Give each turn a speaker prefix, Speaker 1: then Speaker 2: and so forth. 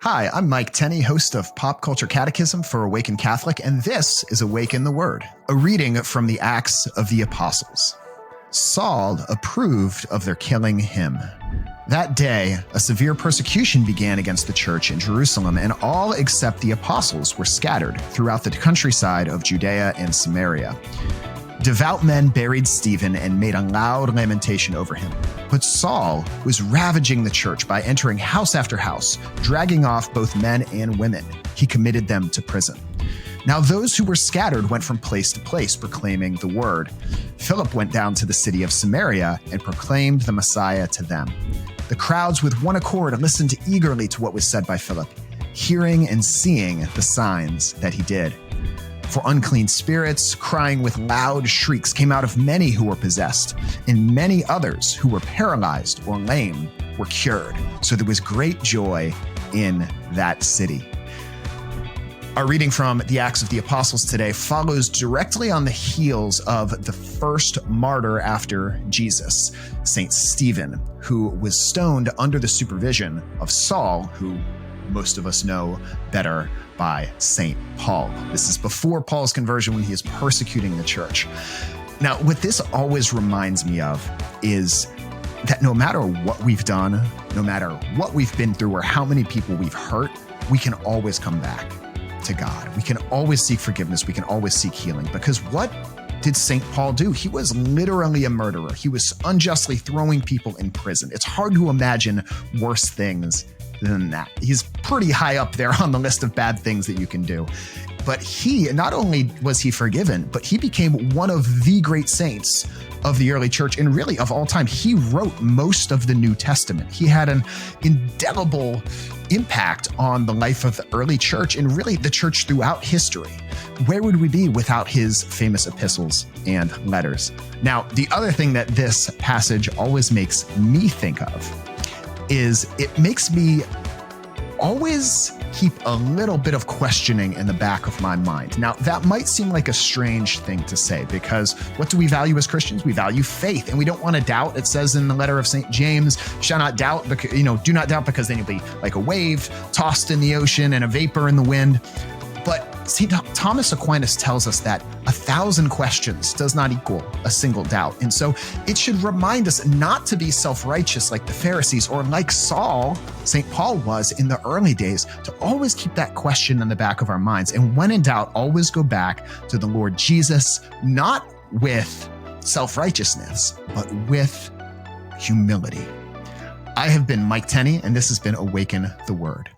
Speaker 1: Hi, I'm Mike Tenney, host of Pop Culture Catechism for Awaken Catholic, and this is Awaken the Word, a reading from the Acts of the Apostles. Saul approved of their killing him. That day, a severe persecution began against the church in Jerusalem, and all except the apostles were scattered throughout the countryside of Judea and Samaria. Devout men buried Stephen and made a loud lamentation over him. But Saul was ravaging the church by entering house after house, dragging off both men and women. He committed them to prison. Now those who were scattered went from place to place, proclaiming the word. Philip went down to the city of Samaria and proclaimed the Messiah to them. The crowds with one accord listened eagerly to what was said by Philip, hearing and seeing the signs that he did. For unclean spirits, crying with loud shrieks, came out of many who were possessed, and many others who were paralyzed or lame were cured. So there was great joy in that city. Our reading from the Acts of the Apostles today follows directly on the heels of the first martyr after Jesus, St. Stephen, who was stoned under the supervision of Saul, who most of us know better by St. Paul. This is before Paul's conversion, when he is persecuting the church. Now, what this always reminds me of is that no matter what we've done, no matter what we've been through or how many people we've hurt, we can always come back to God. We can always seek forgiveness. We can always seek healing. Because what did St. Paul do? He was literally a murderer. He was unjustly throwing people in prison. It's hard to imagine worse things than that. He's pretty high up there on the list of bad things that you can do. But he, not only was he forgiven, but he became one of the great saints of the early church and really of all time. He wrote most of the New Testament. He had an indelible impact on the life of the early church and really the church throughout history. Where would we be without his famous epistles and letters? Now, the other thing that this passage always makes me think of is it makes me always keep a little bit of questioning in the back of my mind. Now, that might seem like a strange thing to say, because what do we value as Christians? We value faith, and we don't want to doubt. It says in the letter of St. James, shall not doubt, because, do not doubt, because then you'll be like a wave tossed in the ocean and a vapor in the wind. But St. Thomas Aquinas tells us that 1,000 questions does not equal a single doubt. And so it should remind us not to be self-righteous like the Pharisees or like Saul, St. Paul was in the early days, to always keep that question in the back of our minds. And when in doubt, always go back to the Lord Jesus, not with self-righteousness, but with humility. I have been Mike Tenney, and this has been Awaken the Word.